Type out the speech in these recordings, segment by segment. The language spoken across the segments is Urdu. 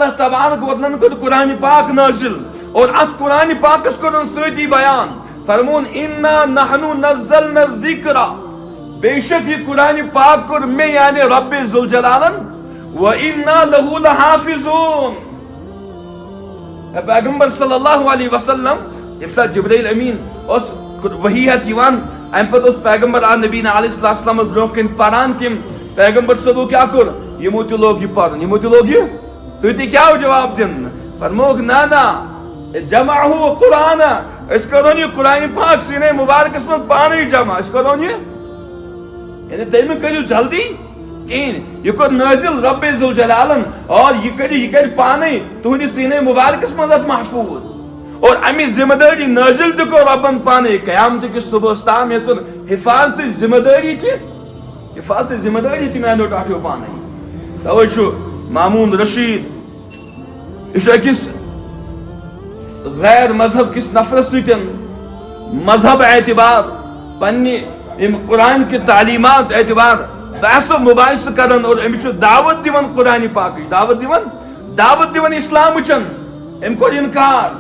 اللہ تبارک و تعالیٰ کو قرآن پاک نازل اور ات قرآن پاکس کرن سۭتی بیان فرمون انا نحنو نزلنا الذکر بے شک یہ قرآن پاک کر میں یعنی رب ذوالجلالن وَإِنَّا لَهُ لَحَافِظُونَ پیغمبر صلی اللہ علیہ وسلم یم ساتھ جبرائیل امین اس وحی ہت یوان ام پتہ اس پیغمبر نبی علیہ السلام برونہ کن پران تم پیغمبر صبح کیا کر یمو تہ لوگ یہ پرن یمو تہ لوگ یہ سۭتی کیا جواب دن فرموک نا جمعہ قرآن اس کرون یہ قرآن پاک سینے مبارکس من پانے جمع اس کرون یہ یعنی تیمہ کریو جلدی یہ کر نازل رب ذوالجلالن اور یہ کر پانے تہندِ سینے مبارکس من محفوظ اور امی ذمہ داری نازل تہ کر ربن پانے قیامت کس صبح تام یژن حفاظت ذمہ داری تہ میں ٹاٹو پانے توے چھ مامون رشید یہ اکس غیر مذہب کس نفرس سۭتۍ مذہب اعتبار پنہ قرآن کی تعلیمات اعتبار بحث و مباحثہ کرن اور امس دعوت دیون قرآن پاک دعوت دیون اسلام چن ام کو انکار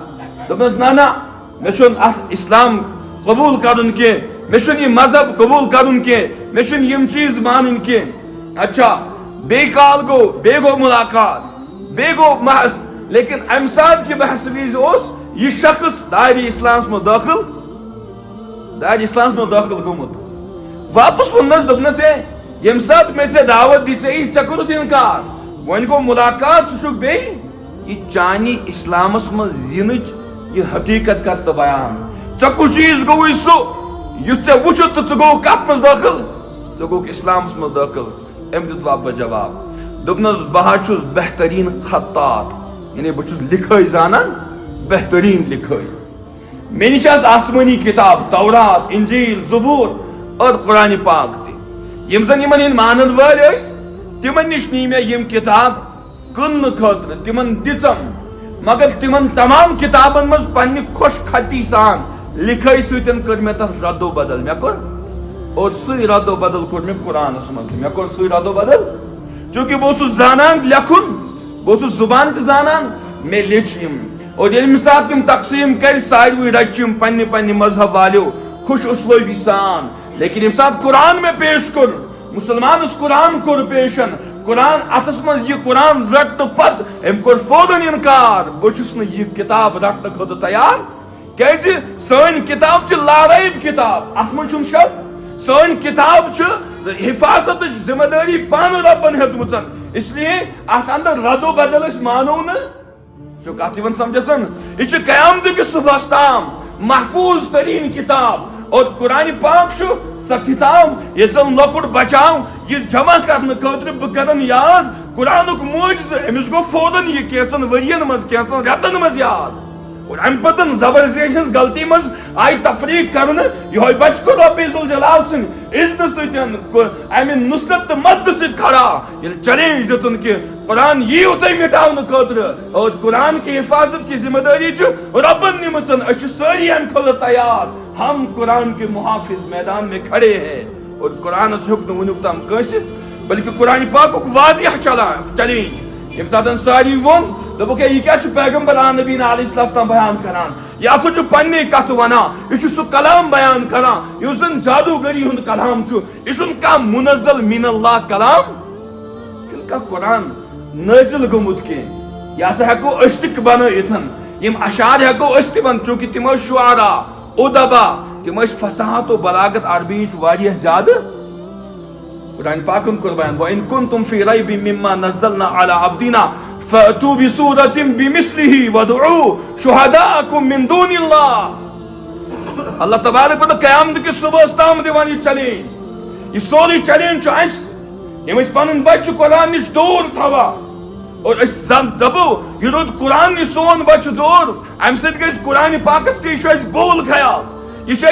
دپس نا مے چھن اسلام قبول کرن کی مے چھن یہ مذہب قبول کرن کی مے چھن یم چیز مانن کی اچھا بے کال گو بے گو ملاقات بے گو بحث لیکن ام سات کی بحث ویز اس یہ شخص دائرہ اسلام میں داخل گومت واپس ونس دپنس ہے یم سات میں سے دعوت دی ژے کورُتھ انکار ون گو ملاقات ژٕ بے یہ چانی اسلامس مز ینچ یہ حقیقت کرت بیان ژے کس چیز گوئی سو یس ژے وچھت تو ژٕ گو کت مز داخل ژٕ گوک اسلامس مز داخل ام دیت واپس جواب دپنس بہا چھس بہترین خطاط یعنی بہ چھس لکھائی زانان بہترین لکھائی مے نش آسمانی کتاب تورات انجیل زبور اور قرآن پاک تہ یم زن یمن ہند مانن وٲلۍ ٲسۍ تمن نش نی مے یم کتاب کٕننہٕ خٲطرٕ تمن دِژم مگر تمن تمام کتابن مز پننہِ خوش خطی سان لکھائی سۭتۍ کٔر مے تتھ رد و بدل مے کوٚر اور سُے رد و بدل کوٚر مے قرآنس مز مے کوٚر سُے رد و بدل چونکہ بہٕ اوسُس زانان لیکھُن بہٕ اوسُس زبان تہِ زانان مے لیٚچھ یم اور ییٚمہِ ساتہٕ یم تقسیم کر ساروی رچ یم پننہِ مذہب والیو خوش اسلوبی سان لیکن یم ساتھ قرآن میں پیش کر مسلمان اس قرآن کو پیشن قرآن اتس مز یہ قرآن رٹن پت ام کور فوراً انکار بچس ن یہ کتاب رٹن خود تیار کیازِ سن کتاب چھ لاریب کتاب ات من چھم شک سن کتاب چھ حفاظت ذمہ داری پان ربن ہیژمژن اس لیے ات اندر رد و بدل اس مانو ن جو کت یوان سمجھسن یہ چھ قیامت کس صبح تام محفوظ ترین کتاب اور قرآن پاک چھو سا کتاب یہ زن لکڑ بچاؤ یہ جمع کرنے خاطر بہ کرن یاد قرآنک معجزہ امس گو فوراً یہ کینچن ورین مز کینچن رتن مز یاد اور ام پتن زبر زیش ہنز غلطی مز آئی تفریق کرنے یہ بچ کو رب ذوالجلال سن اذن سۭتۍ امہ نصرت تو مدد سۭتۍ کھڑا یہ چیلنج دتن کہ قرآن یہ تھی مٹاؤنہ خاطر اور قرآن کی حفاظت کی ذمہ داری چھ ربن نمژن اس ساری ام خاطر تیار ہم قرآن کے محافظ میدان میں کھڑے ہیں اور قرآن سے حکم ونیک تام کٲنٛسہِ بلکہ قرآن پاک واضح چیلنج یم ساتن ساری ون دپک یہ کیا پیغمبر نبی علیہ السلام بیان کران یہ اتھ پنہ کت ونان یہ سہ کلام بیان کران اس زن جادوگری ہند کلام یہ منزل من اللہ کلام تیل قرآن نازل گومت کی یہ ہسا ہیکو أسۍ تہِ بنٲیِتھ یم اشعار ہیکو أسۍ تہِ بن چونکہ تم شعرا ادبا تم فصاحت و بلاغت عربی واریاہ زیادہ قرآن پاکن کور بیان وَإِن كُنتُمْ فِي رَيْبٍ مِّمَّا نَزَّلْنَا عَلَىٰ عَبْدِنَا فَأْتُوا بِسُورَةٍ بِمِثْلِهِ وَادْعُوا شُهَدَاءَكُم مِّن دُونِ اللَّهِ اللہ تبارک و تعالیٰ قیامت کی صبح تام دیوان یہ چیلنج یہ سوری چیلنج اس یم اس پنن بچ قرآن نش دور تھوا اور اس دبو یہ رود قرآن نش سون بچ دور ام سۭتۍ گژھِ قرآن پاکس کی یہ بول خیال یہ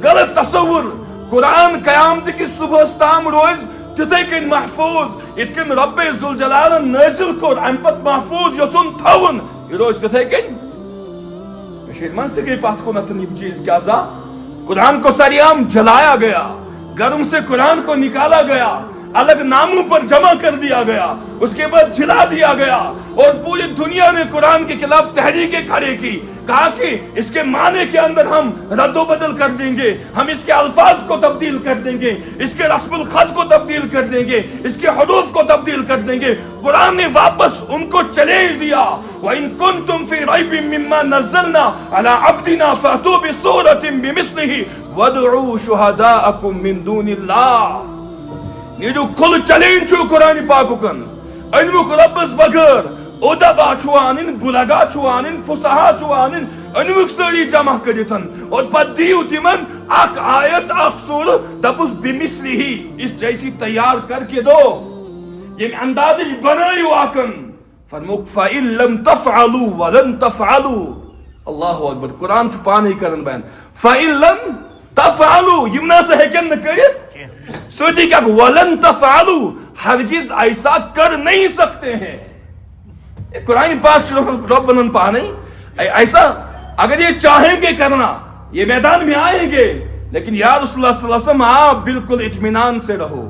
غلط تصور قرآن قیامت کی صبح تام روز تتھے کن محفوظ ات کن رب ذوالجلال نازل کور ام پت محفوظ یسن تھون یہ روز تتھے کن کشیر من سے گئی پات کو نتن یہ چیز کیا قرآن کو سریعام جلایا گیا گرم سے قرآن کو نکالا گیا الگ ناموں پر جمع کر دیا گیا، اس کے بعد جلا دیا گیا، اور پوری دنیا نے قرآن کے خلاف تحریکیں کھڑی کی، کہا کہ اس کے معنی کے اندر ہم رد و بدل کر دیں گے، ہم اس کے الفاظ کو تبدیل کر دیں گے، اس کے رسم الخط کو تبدیل کر دیں گے، اس کے حروف کو تبدیل کر دیں گے۔ قرآن نے واپس ان کو چیلنج دیا، وَإِن كُنتُمْ فِي رَيْبٍ مِّمَّا نَزَّلْنَا عَلَىٰ عَبْدِنَا فَأْتُوا بِسُورَةٍ بِمِثْلِهِ وَادْعُوا شُهَدَاءَكُم مِّن دُونِ اللَّهِ۔ یہ جو کھل چیلنج چھو قرآن پاکن انمک ربس بغیر ادبا چھوانن، بلغا چھوانن، فصحا چھوانن، انمک ساری جمع کرتن، اور پت دیو تمن اک آیت اک سور دبس بمثلی ہی اس جیسی تیار کر کے دو، یہ اندازش بنائیو آکن۔ فرموک فَإِن لَمْ تَفْعَلُوا وَلَن تَفْعَلُوا۔ اللہ اکبر، قرآن چھپانے کرن بین فَإِن لَمْ تَفْعَلُوا، یمنا سے ہیکن نکرت سوٹی کہ وَلَن تَفْعَلُوا، ہرگز ایسا کر نہیں سکتے ہیں۔ قرآن پاک رب نے پا نہیں ایسا، اگر یہ چاہیں گے کرنا یہ میدان میں آئیں گے، لیکن یا رسول اللہ صلی اللہ علیہ وسلم آپ بالکل اطمینان سے رہو۔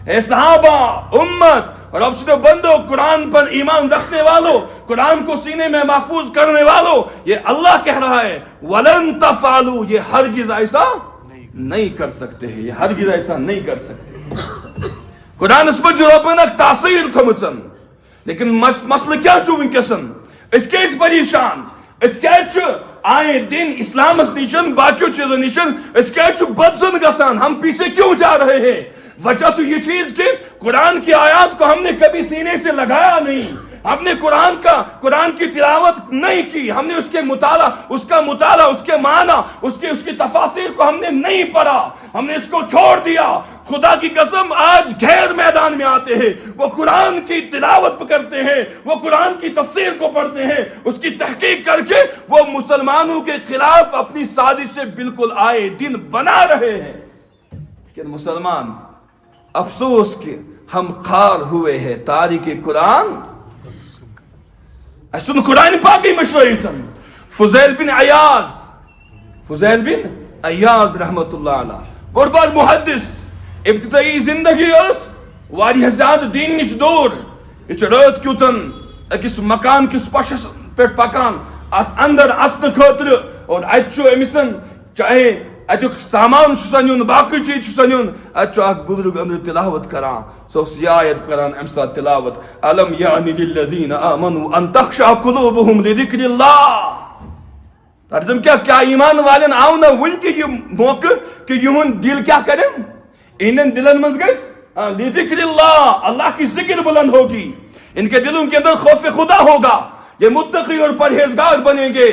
اے صحابہ، امت اور رب سے بندو، قرآن پر ایمان رکھنے والوں، قرآن کو سینے میں محفوظ کرنے والوں، یہ اللہ کہہ رہا ہے وَلَن تَفْعَلُوا، یہ ہرگز ایسا نہیں کر سکتے ہیں، یہ ہرگز ایسا نہیں کر سکتے۔ قرآن اس پر جو رب نے تاثیر تھمچن، لیکن مسئلہ کیا چھو ونکسن، اس کے پریشان، اس کے آئے دن اسلام اس نشن باقیوں چیزوں نشن، اس کے بدزن گسان، ہم پیچھے کیوں جا رہے ہیں؟ وجہ سے یہ چیز کہ قرآن کی آیات کو ہم نے کبھی سینے سے لگایا نہیں، ہم نے قرآن کی تلاوت نہیں کی، ہم نے اس کے مطالعہ، اس کے معنی، اس کی تفاسیر کو ہم نے نہیں پڑھا، ہم نے اس کو چھوڑ دیا۔ خدا کی قسم آج غیر میدان میں آتے ہیں، وہ قرآن کی تلاوت کرتے ہیں، وہ قرآن کی تفسیر کو پڑھتے ہیں، اس کی تحقیق کر کے وہ مسلمانوں کے خلاف اپنی سازشیں بالکل آئے دن بنا رہے ہیں۔ لیکن مسلمان افسوس کہ ہم خار ہوئے ہیں تاریخ قرآن۔ اسن قرآن پاکی مشروعیتن فضیل بن عیاض رحمت اللہ علیہ بڑبار محدث، ابتدائی زندگی اس واریہ زیادہ دین نش دور، یہ رات کیوتن اکس مکان کس پشس پہ پکان ات اندر اچن خاطر، اور اتچو امسن چاہے اتک سامان سنیون باقی چیز سنیون، اتچو اک بزرگ اندر تلاوت کران، سو سیایت کران امسا تلاوت علم یعنی للذین آمنوا ان تخشع قلوبهم لذکر اللہ۔ ترجم کیا ایمان والن آو نا ون کہ یہ موقع کہ یہن دل کیا کریں، انہن دلن مز گئس لذکر اللہ، اللہ کی ذکر بلند ہوگی، ان کے دلوں کے اندر خوف خدا ہوگا، یہ متقی اور پرہیزگار بنیں گے۔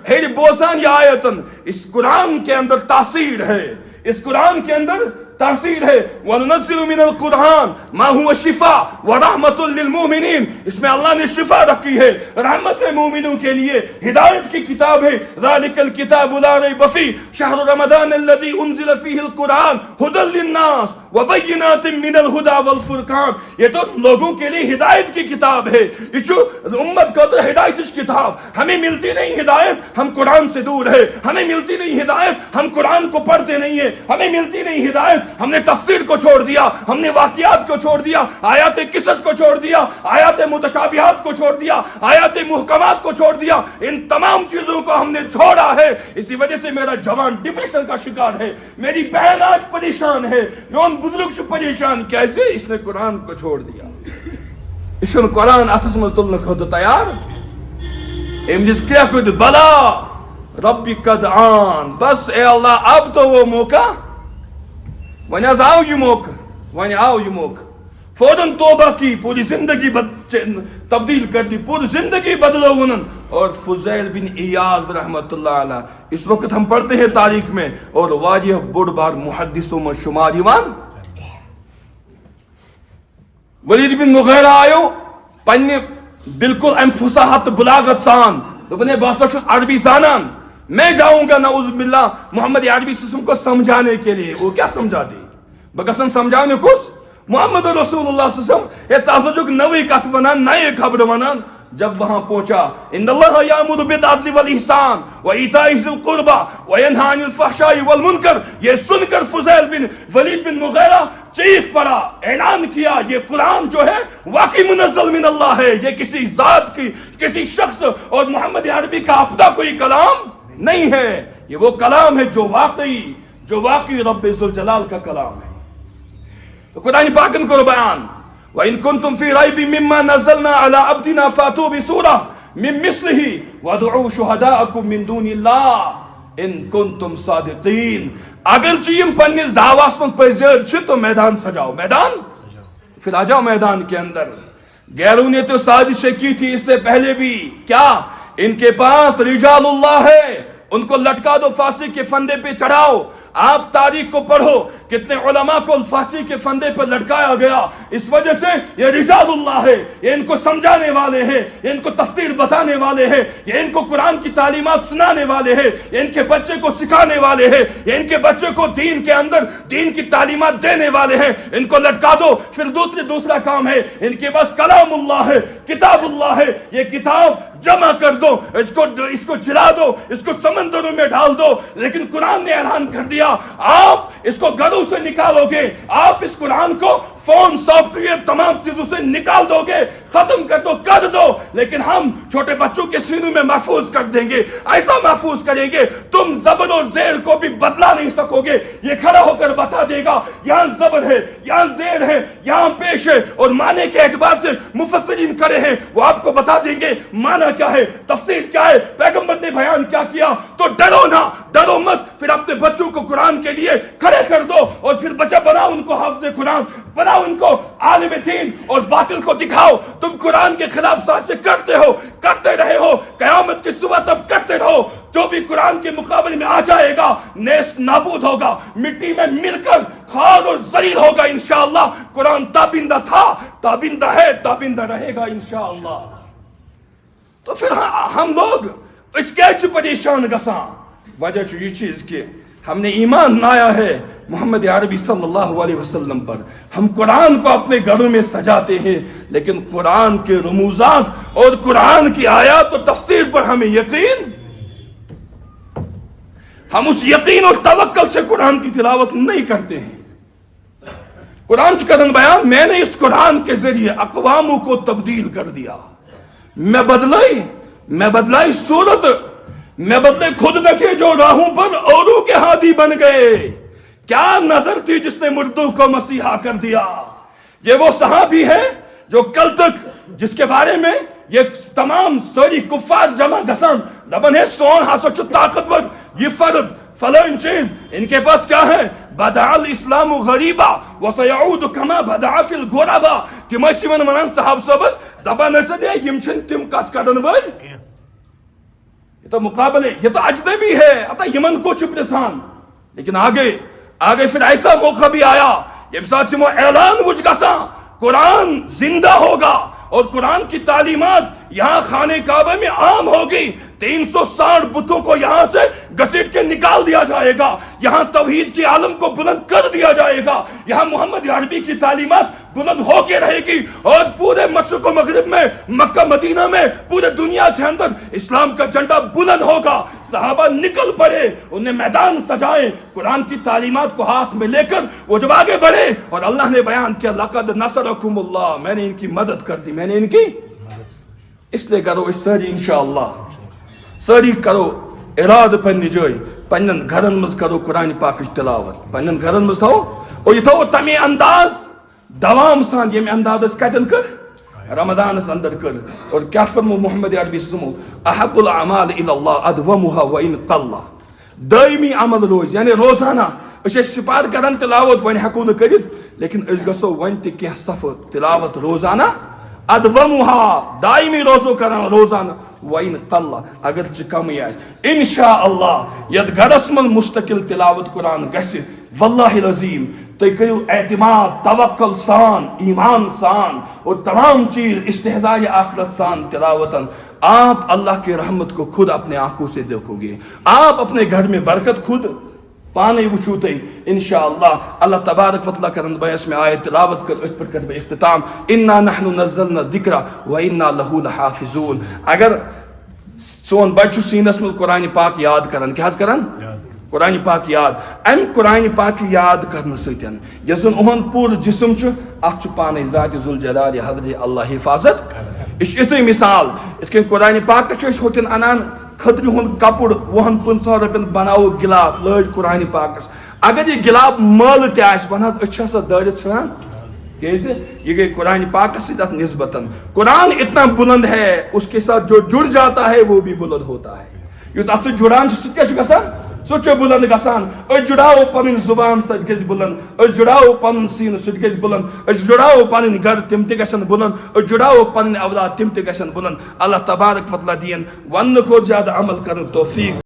ہے بوزان یہ آیتن، اس قرآن کے اندر تاثیر ہے، اس قرآن کے اندر تاثیر ہے۔ وَنُنَزِّلُ مِنَ الْقُرْآنِ مَا هُوَ شِفَاءٌ وَرَحْمَةٌ لِّلْمُؤْمِنِينَ، اس میں اللہ نے شفا رکھی ہے، رحمت ہے مومنوں کے لیے، ہدایت کی کتاب ہے۔ ذَلِكَ الْكِتَابُ لَا رَيْبَ فِيهِ شَهْرُ رَمَضَانَ الَّذِي أُنزِلَ فِيهِ الْقُرْآنُ هُدًى لِّلنَّاسِ وَبَيِّنَاتٍ مِّنَ الْهُدَى وَالْفُرْقَانِ، یہ تو لوگوں کے لیے ہدایت کی کتاب ہے، یہ جو امت کا تو ہدایت کی کتاب، ہمیں ملتی نہیں ہدایت، ہم قرآن سے دور ہے، ہمیں ملتی نہیں ہدایت، ہم قرآن کو پڑھتے نہیں ہیں، ہمیں ملتی نہیں ہدایت، ہم نے تفسیر کو چھوڑ دیا، ہم نے واقعات کو چھوڑ دیا، آیات قصص کو چھوڑ دیا، آیات متشابہات کو چھوڑ دیا، آیات محکمات کو چھوڑ دیا، ان تمام چیزوں کو ہم نے چھوڑا ہے۔ اسی وجہ سے میرا جوان ڈپریشن کا شکار ہے، میری بہن آج پریشان ہے، میون بزرگ سے پریشان، کیسے اس نے قرآن کو چھوڑ دیا، اس نے قرآن اتھس مز تلنے خود تیار۔ امجس کیا کچھ بلا ربی قد آن، بس اے اللہ اب تو وہ موقع، ون آو یہ موقع، فوراً توبہ کی، پوری زندگی تبدیل کر دی، پوری زندگی بدلو انہوں۔ اور فضیل بن عیاض رحمت اللہ علیہ اس وقت ہم پڑھتے ہیں تاریخ میں، اور واریہ بڑ بار محدثوں میں شمار ایوان۔ ولید بن مغیرہ آئیو پنی بالکل ام فصاحت بلاغت سان، دوپنے باسا شد عربی زانان، میں جاؤں گا نعوذ باللہ محمد عربی سسم کو سمجھانے کے لیے، وہ کیا سمجھا دی بگسن سمجھانے کس محمد رسول اللہ صلی اللہ علیہ وسلم، یہ تحفظ نوی کت ونان، نئے خبر ونان، جب وہاں پہنچا ان اللہ یامر بالعدل والاحسان وایتاء ذی القربى وینہی عن الفحشاء والمنکر، یہ سن کر فضیل بن ولید بن مغیرہ چیخ پڑا، اعلان کیا یہ قرآن جو ہے واقعی منزل من اللہ ہے، یہ کسی ذات کی، کسی شخص اور محمد عربی کا اپنا کوئی کلام نہیں ہے، یہ وہ کلام ہے جو واقعی رب ذوالجلال کا کلام ہے۔ تو قرآن پاک ان کو بیان وَإِن كُنتُمْ فِي رَيْبٍ مِّمَّا نَزَّلْنَا عَلَىٰ عَبْدِنَا فَأْتُوا بِسُورَةٍ مِّن مِّثْلِهِ وَادْعُوا شُهَدَاءَكُم مِّن دُونِ اللَّهِ إِن كُنتُمْ صَادِقِينَ۔ اگرچہ یم پنس دعواس من پذیر چھ تو میدان سجاؤ، میدان پھر آ جاؤ میدان کے اندر۔ غیروں نے تو سازشیں کی تھی اس سے پہلے بھی، کیا ان کے پاس رجال اللہ ہے، ان کو لٹکا دو، پھانسی کے پھندے پہ چڑھاؤ۔ آپ تاریخ کو پڑھو کتنے علماء کو پھانسی کے پھندے پر لٹکایا گیا، اس وجہ سے یہ رجال اللہ ہے، یہ ان کو سمجھانے والے ہیں، یہ ان کو تفسیر بتانے والے ہیں، یہ ان کو قرآن کی تعلیمات سنانے والے ہیں، یہ ان کے بچے کو سکھانے والے ہیں، یہ ان کے بچے کو دین کے اندر دین کی تعلیمات دینے والے ہیں۔ ان کو لٹکا دو، پھر دوسرا کام ہے ان کے پاس کلام اللہ ہے، کتاب اللہ ہے، یہ کتاب جمع کر دو، اس کو جلا دو، اس کو سمندروں میں ڈال دو۔ لیکن قرآن نے اعلان کر دیا آپ اس کو گھروں سے نکالو گے، آپ اس قرآن کو فون، سافٹ ویئر، تمام چیزوں سے نکال دو گے، ختم کر دو، لیکن ہم چھوٹے بچوں کے سینوں میں محفوظ کر دیں گے، ایسا محفوظ کریں گے تم زبر اور زیر کو بھی بدلا نہیں سکو گے۔ یہ کھڑا ہو کر بتا دے گا یہاں زبر ہے، یہاں زیر ہے، یہاں پیش ہے، اور معنی کے اعتبار سے مفسرین کھڑے ہیں، وہ آپ کو بتا دیں گے معنی کیا ہے، تفسیر کیا ہے، پیغمبر نے بیان کیا کیا۔ تو ڈرو نہ، ڈرو مت، پھر اپنے بچوں کو قرآن کے لیے کھڑے کر دو، اور پھر بچہ بناؤ ان کو حافظ قرآن، بناؤ ان کو عالم دین، اور باطل کو دکھاؤ تم قرآن کے خلاف سازشیں کرتے رہے ہو، قیامت کی صبح تب کرتے رہو۔ جو بھی قرآن کے مقابلے میں آ جائے گا نیست نابود ہوگا، مٹی میں مل کر خار اور ذلیل ہوگا انشاءاللہ۔ قرآن تابندہ تھا، تابندہ ہے، تابندہ رہے گا انشاءاللہ۔ تو پھر ہم لوگ اس کے پریشان گساں وجہ یہ چیز کہ ہم نے ایمان لایا ہے محمد عربی صلی اللہ علیہ وسلم پر، ہم قرآن کو اپنے گھروں میں سجاتے ہیں، لیکن قرآن کے رموزات اور قرآن کی آیات و تفسیر پر ہمیں یقین، ہم اس یقین اور توکل سے قرآن کی تلاوت نہیں کرتے ہیں۔ قرآن کرن بیان میں نے اس قرآن کے ذریعے اقواموں کو تبدیل کر دیا، میں بدلائی صورت، میں بدلے خود نہ تھے جو راہوں پر اوروں کے ہادی بن گئے۔ کیا نظر تھی جس نے مردوں کو مسیحا کر دیا؟ یہ وہ صحابی ہے جو کل تک جس کے بارے میں یہ تمام سوری کفار جمع گسن لبن ہے سون ہاسو چو طاقتور، یہ فرد فلان چیز ان کے پاس کیا ہے؟ بدع الاسلام غریبا وسيعود كما بدع في الغربا۔ تمشي من منان صحاب صحبت دبا نسد ہے یمشن تم کت کرن ول، یہ تو مقابلے، یہ تو اجنبی ہے، اتا یمن کو چپ نسان۔ لیکن آگے پھر ایسا موقع بھی آیا یم ساتھ وہ اعلان وچ گسا قرآن زندہ ہوگا اور قرآن کی تعلیمات یہاں خانہ کعبہ میں عام ہوگی۔ 360 بتوں کو یہاں سے گھسیٹ کے نکال دیا جائے گا، یہاں توحید کی عالم کو بلند کر دیا جائے گا، یہاں محمد عربی کی تعلیمات بلند ہو کے رہے گی، اور پورے مشرق و مغرب میں، مکہ مدینہ میں، پورے دنیا کے اندر اسلام کا جھنڈا بلند ہوگا۔ صحابہ نکل پڑے، انہیں میدان سجائے، قرآن کی تعلیمات کو ہاتھ میں لے کر وہ جب آگے بڑھے، اور اللہ نے بیان کیا لقد نصرکم اللہ، میں نے ان کی مدد کر دی، میں نے ان کی، اس لئے کرو اس ساری انشاءاللہ ساری کرو اراد پنی جوئی پنن گھرن مز کرو قرآن پاک تلاوت، پنن گھرن مز تھو، اور یہ تھو تمی انداز دوام سان، یہ میں انداز اس کہتن کر رمضان اس اندر کر، اور کیا فرمو محمد عربی سمو احب الاعمال الاللہ ادومها وان قل، دائمی عمل روز یعنی روزانہ اسے سپار کرن تلاوت ون ہکو نہ کرت، لیکن اس گسو ون تی کیا صفر تلاوت روزانہ ادومها دائمی روزو کرن روزانہ وَإِن قَلَّ اگر کم آس انشاءاللہ ید گھرس من مستقل تلاوت قرآن گژھِ واللہ العظیم تُہۍ کٔرِو اعتماد توکل سان ایمان سان اور تمام چیز استحضاء آخرت سان تلاوتن، آپ اللہ کی رحمت کو خود اپنے آنکھوں سے دیکھو گے، آپ اپنے گھر میں برکت خود پانے وچھو تھی انشاءاللہ اللہ تبارک و تعالیٰ کرن بھائی اس میں آیت تلاوت کر اس پر کر بے اختتام انا نحن نزلنا الذکر و انا لہو لحافظون. اگر سون بچہ سینس میں قرآن پاک یاد کرن کیا کرن قرآن پاک یاد ام قرآن پاک یاد کرنے ستن یس زن اہن پور جسم ات پانے ذات ذوالجلال حضرت اللہ حفاظت یہ مثال ات کن قرآن پاک ہوتن انان خطر ہند کپڑ 50 رۄپین بناو گلاف لج قرآن پاکس اگر یہ گلاف مل تہ بنان اچھا دٲرِتھ ژھٕنان کیسے یہ گئی قرآن پاک سے نسبتاً قرآن اتنا بلند ہے اس کے ساتھ جو جڑ جاتا ہے وہ بھی بلند ہوتا ہے یس ات جڑان سہ کیا گژھان سہ بلند گژھان جڑاو پن زبان سہ گژھِ بلند جڑاو پن سین سہ گژھِ بلند جڑاو پن گھر تم تہ گژھن بلند جڑاو پن اولاد تم تہ گژھن بلند اللہ تبارک و تعالیٰ دین ون کھۄتہٕ زیادٕ عمل کرن توفیق